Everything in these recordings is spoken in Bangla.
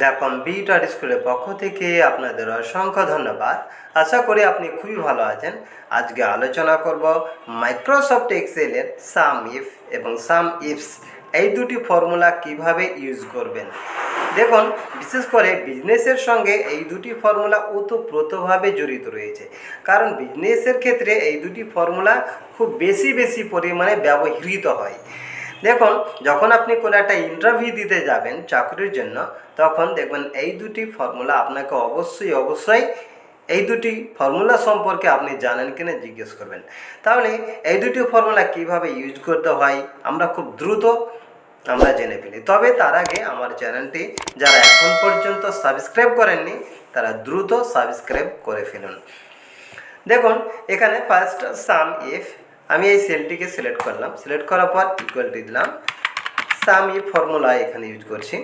দ্য কম্পিউটার স্কুলের পক্ষ থেকে আপনাদের অসংখ্য ধন্যবাদ। আশা করি আপনি খুবই ভালো আছেন। আজকে আলোচনা করব মাইক্রোসফট এক্সেলের সাম ইফ এবং সাম ইফস এই দুটি ফর্মুলা কিভাবে ইউজ করবেন। দেখুন, বিশেষ করে বিজনেসের সঙ্গে এই দুটি ফর্মুলা ওতপ্রোতভাবে জড়িত রয়েছে, কারণ বিজনেসের ক্ষেত্রে এই দুটি ফর্মুলা খুব বেশি পরিমাণে ব্যবহৃত হয়। দেখুন, যখন আপনি কোনো একটা ইন্টারভিউ দিতে যাবেন চাকরির জন্য, তখন দেখবেন এই দুটি ফর্মুলা আপনাকে অবশ্যই এই দুটি ফর্মুলা সম্পর্কে আপনি জানেন কিনা জিজ্ঞেস করবেন। তাহলে এই দুটি ফর্মুলা কিভাবে ইউজ করতে হয় আমরা খুব দ্রুত জেনে ফেলি। তবে তার আগে আমার চ্যানেলটি যারা এখন পর্যন্ত সাবস্ক্রাইব করেননি তারা দ্রুত সাবস্ক্রাইব করে ফেলুন। দেখুন, এখানে ফার্স্ট সাম ইফ, আমি এই সেলটিকে সিলেক্ট করলাম, সিলেক্ট করার পর ইকুয়াল টু দিলাম। সাম ইফ ফর্মুলা এখানে ইউজ করছি।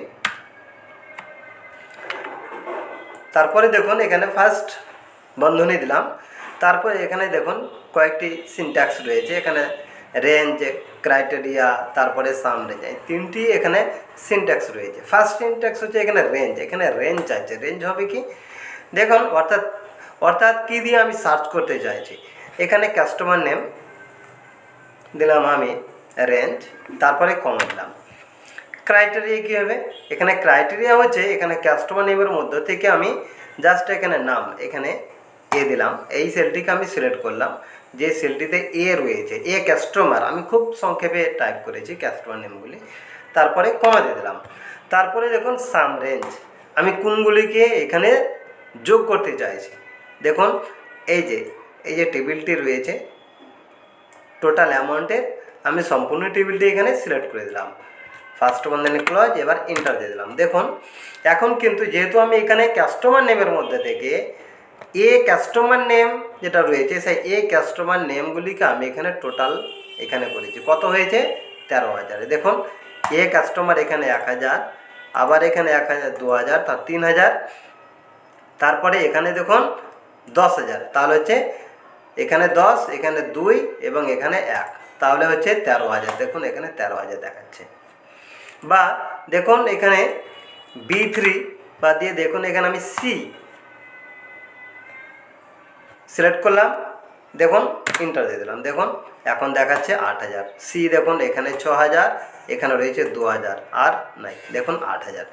তারপরে দেখুন এখানে ফার্স্ট বন্ধনী দিলাম। তারপরে এখানে দেখুন কয়েকটি সিনট্যাক্স রয়েছে, এখানে রেঞ্জ, ক্রাইটেরিয়া, তারপরে সাম রেঞ্জ, এই তিনটি এখানে সিনট্যাক্স রয়েছে। ফার্স্ট সিনট্যাক্স হচ্ছে এখানে রেঞ্জ, এখানে রেঞ্জ আছে। রেঞ্জ হবে কি, দেখুন অর্থাৎ কী দিয়ে আমি সার্চ করতে চাইছি। এখানে কাস্টমার নেম দিলাম আমি, রেঞ্জ, তারপরে কমা দিলাম। ক্রাইটেরিয়া কী হবে, এখানে ক্রাইটেরিয়া হচ্ছে এখানে কাস্টমার নেমের মধ্য থেকে আমি জাস্ট এখানে নাম, এখানে এ দিলাম। এই সেলটিকে আমি সিলেক্ট করলাম, যে সেলটিতে এ রয়েছে, এ কাস্টমার, আমি খুব সংক্ষেপে টাইপ করেছি কাস্টমার নেমগুলি। তারপরে কমা দিয়ে দিলাম। তারপরে দেখুন সাম রেঞ্জ, আমি কোনগুলিকে এখানে যোগ করতে চাইছি। দেখুন এই যে টেবিলটি রয়েছে টোটাল অ্যামাউন্টের, আমি সম্পূর্ণ টেবিলটি এখানে সিলেক্ট করে দিলাম। ফার্স্ট বন্ধনী ক্লোজ, এবার এন্টার দিয়ে দিলাম। দেখুন এখন কিন্তু যেহেতু আমি এখানে কাস্টমার নেমের মধ্যে থেকে এ কাস্টমার নেম যেটা রয়েছে, সেই এ কাস্টমার নেমগুলিকে আমি এখানে টোটাল এখানে করেছি। কত হয়েছে, 13,000। দেখুন এ কাস্টমার এখানে 1,000, আবার এখানে 1,000, 2,000, তার 3,000, তারপরে এখানে দেখুন 10,000, তাহলে হচ্ছে এখানে 10, এখানে 2 এবং এখানে 1, তাহলে হচ্ছে 13,000। দেখুন এখানে 13,000 দেখাচ্ছে। বা দেখুন এখানে B3 বা দিয়ে দেখুন এখানে আমি সি সিলেক্ট করলাম, দেখুন এন্টার দিয়ে দিলাম। দেখুন এখন দেখাচ্ছে 8,000। সি দেখুন এখানে 6,000, এখানে রয়েছে 2,000, আর নাই, দেখুন 8,000।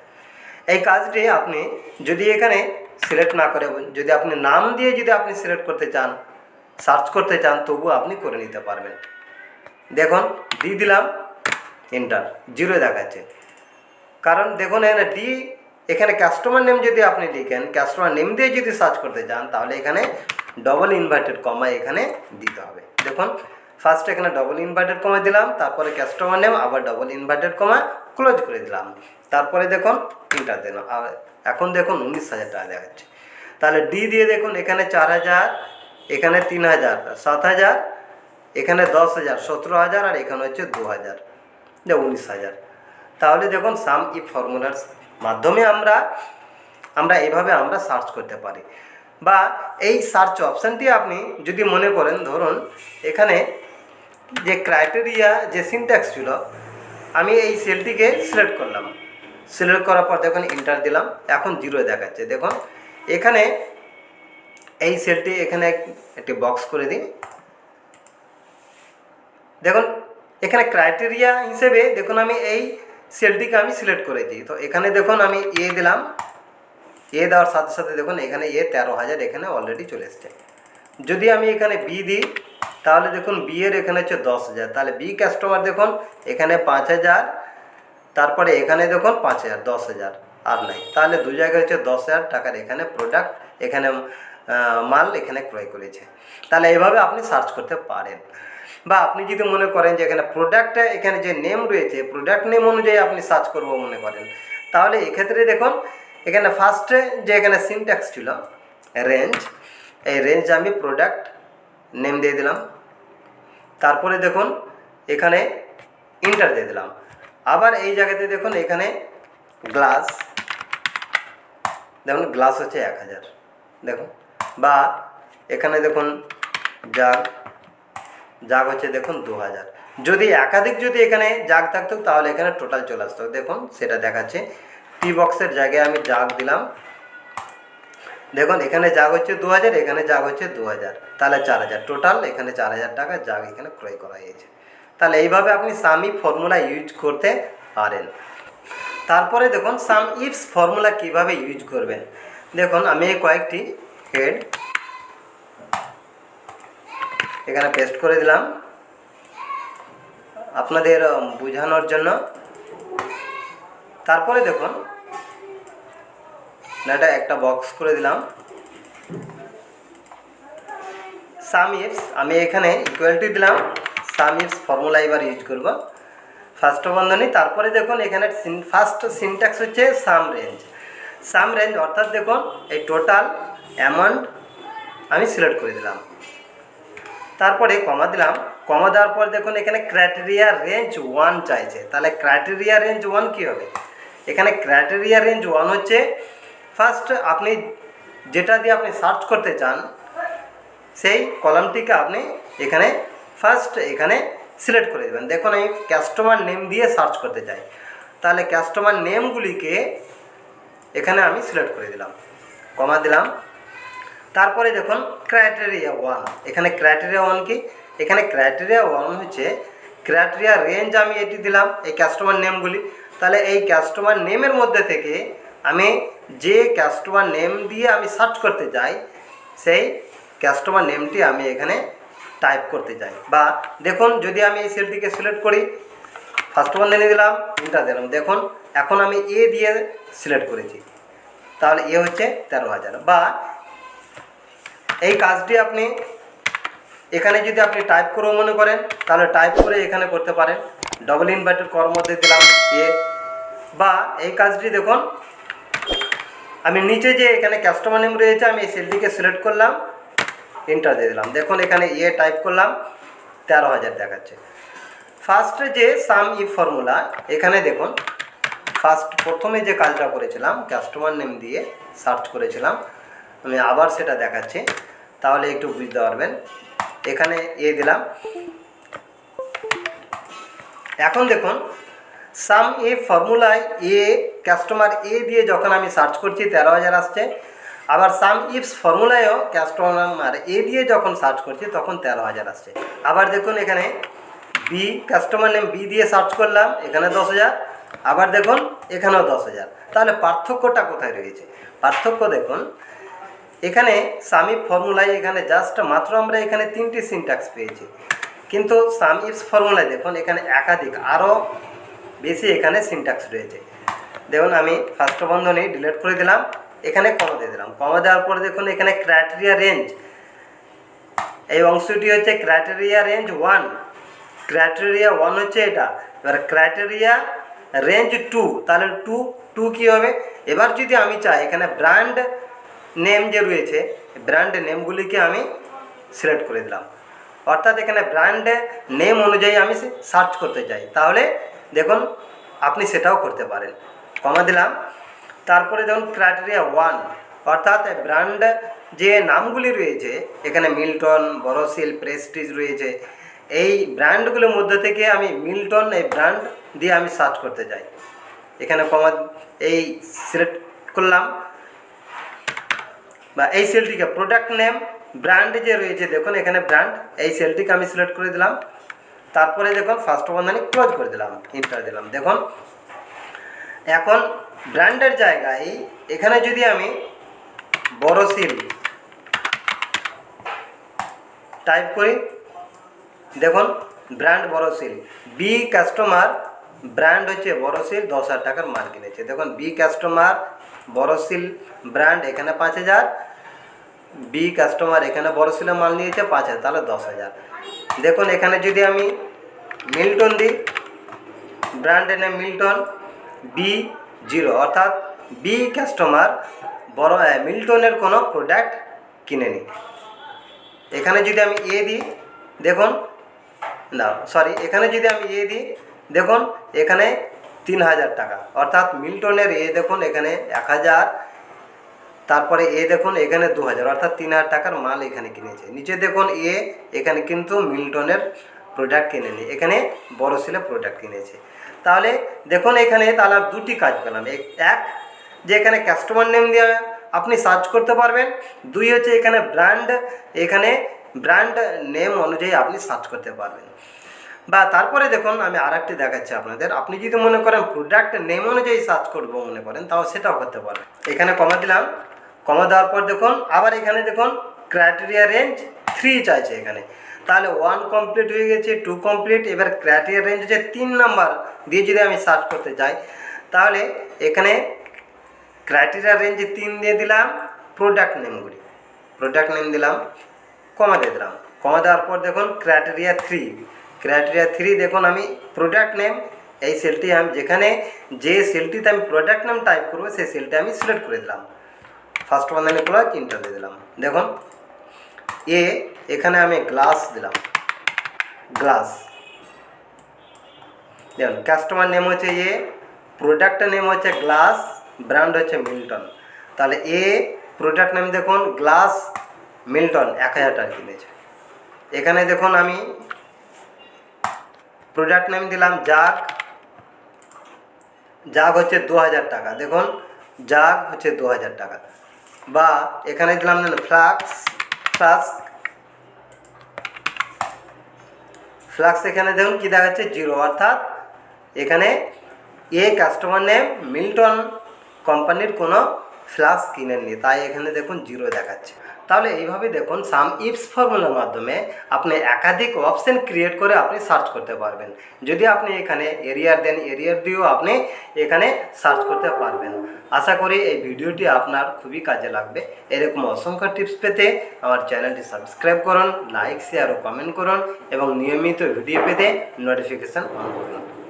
এই কাজটি আপনি যদি এখানে সিলেক্ট না করে, যদি আপনি নাম দিয়ে যদি আপনি সিলেক্ট করতে চান, সার্চ করতে চান, তবু আপনি করে নিতে পারবেন। দেখুন দিয়ে দিলাম, এন্টার, 0 দেখাচ্ছে। কারণ দেখুন এখানে ডি, এখানে কাস্টমার নেম যদি আপনি লিখেন, কাস্টমার নেম দিয়ে যদি সার্চ করতে চান, তাহলে এখানে ডবল ইনভার্টেড কমা এখানে দিতে হবে। দেখুন ফার্স্ট এখানে ডবল ইনভার্টেড কমা দিলাম, তারপরে কাস্টমার নেম, আবার ডবল ইনভার্টেড কমা, ক্লোজ করে দিলাম। তারপরে দেখুন এন্টার দিলাম। আর এখন দেখুন 19,000 টাকা দেখাচ্ছে। তাহলে ডি দিয়ে দেখুন এখানে 4,000, এখানে 3,000, 7,000, এখানে 10,000, 17,000, আর এখানে হচ্ছে 2,000, 19,000। তাহলে দেখুন সাম ইফ ফর্মুলার মাধ্যমে আমরা এইভাবে সার্চ করতে পারি। বা এই সার্চ অপশানটি আপনি যদি মনে করেন, ধরুন এখানে যে ক্রাইটেরিয়া যে সিনট্যাক্স ছিল, আমি এই সেলটিকে সিলেক্ট করলাম, সিলেক্ট করার পর দেখুন এন্টার দিলাম, এখন 0 দেখাচ্ছে। দেখুন এখানে এই সেলটি এখানে একটি বক্স করে দিই। দেখুন এখানে ক্রাইটেরিয়া হিসেবে দেখুন আমি এই সেলটিকে আমি সিলেক্ট করেছি। তো এখানে দেখুন আমি এ দিলাম, এ দেওয়ার সাথে সাথে দেখুন এখানে এ 13,000 এখানে অলরেডি চলে এসছে। যদি আমি এখানে বি দিই, তাহলে দেখুন বি এর এখানে হচ্ছে 10,000, তাহলে বি কাস্টমার দেখুন এখানে 5,000, তারপরে এখানে দেখুন 5,000, 10,000 আর নাই, তাহলে দু জায়গায় হচ্ছে 10,000 টাকার এখানে প্রোডাক্ট, এখানে মাল এখানে ক্রয় করেছে। তাহলে এইভাবে আপনি সার্চ করতে পারেন। বা আপনি যদি মনে করেন যে এখানে প্রোডাক্টে এখানে যে নেম রয়েছে, প্রোডাক্ট নেম অনুযায়ী আপনি সার্চ করবো মনে করেন, তাহলে এক্ষেত্রে দেখুন এখানে ফার্স্টে যে এখানে সিনট্যাক্স ছিল রেঞ্জ, এই রেঞ্জ আমি প্রোডাক্ট নেম দিয়ে দিলাম। তারপরে দেখুন এখানে এন্টার দিয়ে দিলাম। আবার এই জায়গাতে দেখুন এখানে গ্লাস, দেখুন গ্লাস হচ্ছে 1,000, দেখুন। বা এখানে দেখুন জাগ হচ্ছে দেখুন 2,000। যদি একাধিক যদি এখানে জাগ থাকতো, তাহলে এখানে টোটাল চলে আসতো। দেখুন সেটা দেখাচ্ছে পি বক্সের জায়গায় আমি জাগ দিলাম। দেখুন এখানে জাগ হচ্ছে 2000, এখানে জাগ হচ্ছে 2000, তাহলে 4000 টোটাল। এখানে 4000 টাকা জাগ এখানে ক্রয় করা হয়েছে। তাহলে এইভাবে আপনি সাম ইফ ফর্মুলা ইউজ করতে পারেন। তারপরে দেখুন সাম ইফস ফর্মুলা কিভাবে ইউজ করবেন। দেখুন আমি কয়েকটি হেড এখানে পেস্ট করে দিলাম আপনাদের বোঝানোর জন্য। তারপরে দেখুন এটা একটা বক্স করে দিলাম। সাম ইফস আমি এখানে ইকুয়াল টু দিলাম, সাম ইফস ফর্মুলা এবার ইউজ করব ফার্স্ট বন্ধনী। তারপরে দেখুন এখানে ফার্স্ট সিনট্যাক্স হচ্ছে সাম রেঞ্জ। সাম রেঞ্জ অর্থাৎ দেখুন এই টোটাল অ্যামাউন্ট আমি সিলেক্ট করে দিলাম। তারপরে কমা দিলাম। কমা দেওয়ার পর দেখুন এখানে ক্রাইটেরিয়া রেঞ্জ 1 চাইছে। তাহলে ক্রাইটেরিয়া রেঞ্জ 1 কী হবে? এখানে ক্রাইটেরিয়া রেঞ্জ 1 হচ্ছে ফার্স্ট আপনি যেটা দিয়ে আপনি সার্চ করতে চান সেই কলামটিকে আপনি এখানে ফার্স্ট এখানে সিলেক্ট করে দেবেন। দেখুন আমি কাস্টমার নেম দিয়ে সার্চ করতে চাই, তাহলে কাস্টমার নেমগুলিকে এখানে আমি সিলেক্ট করে দিলাম, কমা দিলাম। তারপরে দেখুন ক্রাইটেরিয়া 1, এখানে ক্রাইটেরিয়া 1 কি? এখানে ক্রাইটেরিয়া 1 হচ্ছে ক্রাইটেরিয়া রেঞ্জ আমি এটি দিলাম এই কাস্টমার নেমগুলি। তাহলে এই কাস্টমার নেমের মধ্যে থেকে আমি যে কাস্টমার নেম দিয়ে আমি সার্চ করতে চাই সেই কাস্টমার নেমটি আমি এখানে টাইপ করতে চাই। বা দেখুন যদি আমি এই সেলটিকে সিলেক্ট করি, ফার্স্ট বন্ধনী দিলাম, ইন্টার দিলাম। দেখুন এখন আমি এ দিয়ে সিলেক্ট করেছি, তাহলে এ হচ্ছে 13,000। বা এই কাজটি আপনি এখানে যদি আপনি টাইপ করেও মনে করেন তাহলে টাইপ করে এখানে করতে পারেন। ডবল ইনভার্টেড কর মধ্যে দিলাম এ। বা এই কাজটি দেখুন আমি নিচে যে এখানে কাস্টমার নেম রয়েছে আমি এই সেলটিকে সিলেক্ট করলাম, এন্টার দিয়ে দিলাম। দেখুন এখানে এ টাইপ করলাম, 13,000 দেখাচ্ছে। ফার্স্টে যে সাম ইফ ফর্মুলা এখানে দেখুন প্রথমে যে কাজটা করেছিলাম কাস্টমার নেম দিয়ে সার্চ করেছিলাম, আমি আবার সেটা দেখাচ্ছি তাহলে একটু বুঝতে পারবেন। এখানে এ দিলাম। এখন দেখুন সাম ইফ ফর্মুলায় এ কাস্টমার এ দিয়ে যখন আমি সার্চ করছি 13,000 আসছে। আবার সাম ইফস ফর্মুলায়ও কাস্টমার এ দিয়ে যখন সার্চ করছি তখন 13,000 আসছে। আবার দেখুন এখানে বি কাস্টমার নেম বি দিয়ে সার্চ করলাম, এখানে 10,000। আবার দেখুন এখানেও 10,000। তাহলে পার্থক্যটা কোথায় রয়েছে? পার্থক্য দেখুন এখানে সাম ইফ ফর্মুলায় এখানে জাস্ট মাত্র আমরা এখানে 3টি সিনট্যাক্স পেয়েছি, কিন্তু সাম ইফস ফর্মুলায় দেখুন এখানে একাধিক আরও বেশি এখানে সিনট্যাক্স রয়েছে। দেখুন আমি ফার্স্ট বন্ধনী ডিলিট করে দিলাম, এখানে কমা দিয়ে দিলাম। কমা দেওয়ার পরে দেখুন এখানে ক্রাইটেরিয়া রেঞ্জ, এই অংশটি হচ্ছে ক্রাইটেরিয়া রেঞ্জ 1। ক্রাইটেরিয়া 1 হচ্ছে এটা। এবার ক্রাইটেরিয়া রেঞ্জ 2, তাহলে 2 কী হবে? এবার যদি আমি চাই এখানে ব্র্যান্ড নেম যে রয়েছে ব্র্যান্ড নেমগুলিকে আমি সিলেক্ট করে দিলাম, অর্থাৎ এখানে ব্র্যান্ড নেম অনুযায়ী আমি সার্চ করতে চাই, তাহলে দেখুন আপনি সেটাও করতে পারেন। কমা দিলাম। তারপরে দেখুন ক্রাইটেরিয়া 1 অর্থাৎ ব্র্যান্ড যে নামগুলি রয়েছে এখানে মিল্টন, বরোসিল, প্রেস্টিজ রয়েছে, এই ব্র্যান্ডগুলোর মধ্যে থেকে আমি মিল্টন এই ব্র্যান্ড দিয়ে আমি সার্চ করতে চাই, এখানে কমা এই সিলেক্ট করলাম। বা এই সেলটিকে প্রোডাক্ট নেম ব্র্যান্ড যে রয়েছে দেখুন এখানে ব্র্যান্ড, এই সেলটিকে আমি সিলেক্ট করে দিলাম। তারপরে দেখুন ফার্স্ট বন্ধনী ক্লোজ করে দিলাম, এন্টার দিলাম। দেখুন এখন ব্র্যান্ডের জায়গায় এখানে যদি আমি বরোসিল টাইপ করি, দেখুন ব্র্যান্ড বরোসিল, বি কাস্টমার ব্র্যান্ড হচ্ছে বরোসিল, 10,000 টাকার মাল কিনেছে। দেখুন বি কাস্টমার বরোসিল ব্র্যান্ড এখানে 5,000, বি কাস্টমার এখানে বরোসিলের মাল নিয়েছে 5,000, তাহলে 10,000। দেখুন এখানে যদি আমি মিল্টন দিই, ব্র্যান্ডের নেম মিল্টন, B0 অর্থাৎ বি কাস্টমার মিল্টনের কোনো প্রোডাক্ট কিনেনি। এখানে যদি আমি এ দিই, দেখুন এখানে যদি আমি এ দিই, দেখুন এখানে 3,000 টাকা, অর্থাৎ মিল্টনের এ দেখুন এখানে 1,000, তারপরে এ দেখুন এখানে 2,000, অর্থাৎ 3,000 টাকার মাল এখানে কিনেছে। নিচে দেখুন এ এখানে কিন্তু মিল্টনের প্রোডাক্ট কিনেনি, এখানে বড় সেলে প্রোডাক্ট কিনেছে। তাহলে দেখুন এখানে তাহলে দুটি কাজ পেলাম, এক যে এখানে কাস্টমার নেম দিয়ে আপনি সার্চ করতে পারবেন, দুই হচ্ছে এখানে ব্র্যান্ড নেম অনুযায়ী আপনি সার্চ করতে পারবেন। বা তারপরে দেখুন আমি আরেকটি দেখাচ্ছি আপনাদের, আপনি যদি মনে করেন প্রোডাক্ট নেম অনুযায়ী সার্চ করবো মনে করেন, তাও সেটাও করতে পারবেন। এখানে কমা দিলাম, কমা দেওয়ার পর দেখুন আবার এখানে দেখুন ক্রাইটেরিয়া রেঞ্জ 3 চাইছে এখানে। তাহলে 1 কমপ্লিট হয়ে গেছে, 2 কমপ্লিট, এবার ক্রাইটেরিয়া রেঞ্জ হচ্ছে 3 নাম্বার দিয়ে যদি আমি সার্চ করতে যাই, তাহলে এখানে ক্রাইটেরিয়া রেঞ্জ 3 দিয়ে দিলাম, প্রোডাক্ট নেম দিলাম, কমা দিয়ে দিলাম। কমা দেওয়ার পর দেখুন ক্রাইটেরিয়া 3 দেখুন আমি প্রোডাক্ট নেম, এই সেলটি আমি যে সেলটিতে আমি প্রোডাক্ট নেম টাইপ করবো সেই সেলটি আমি সিলেক্ট করে দিলাম, ফার্স্ট বন্ধনী ক্লোজ ইন্টার দিয়ে দিলাম। দেখুন এখানে আমি গ্লাস দিলাম, দেখুন কাস্টমার নেম হচ্ছে প্রোডাক্ট নেম হচ্ছে গ্লাস, ব্র্যান্ড হচ্ছে মিল্টন। তাহলে প্রোডাক্ট নেম দেখুন গ্লাস মিল্টন 1000 টাকা কিনেছে। এখানে দেখুন আমি প্রোডাক্ট নেম দিলাম জাগ হচ্ছে 2000 টাকা, দেখুন জাগ হচ্ছে 2000 টাকা। বা এখানে দিলাম ফ্লাক্স, এখানে দেখুন কি দেখাচ্ছে 0, অর্থাৎ এখানে কাস্টমার নেম মিল্টন কোম্পানির কোনো ফ্লাস্ক কিনেননি, তাই এখানে দেখুন 0 দেখাচ্ছে। তাহলে এইভাবে দেখুন সাম ইফস ফর্মুলার মাধ্যমে আপনি একাধিক অপশন ক্রিয়েট করে আপনি সার্চ করতে পারবেন। যদি আপনি এখানে এরিয়ার দেন, এরিয়ার দিয়েও আপনি এখানে সার্চ করতে পারবেন। আশা করি এই ভিডিওটি আপনার খুবই কাজে লাগবে। এরকম অসংখ্য টিপস পেতে আমার চ্যানেলটি সাবস্ক্রাইব করুন, লাইক শেয়ার ও কমেন্ট করুন এবং নিয়মিত ভিডিও পেতে নোটিফিকেশান অন করুন।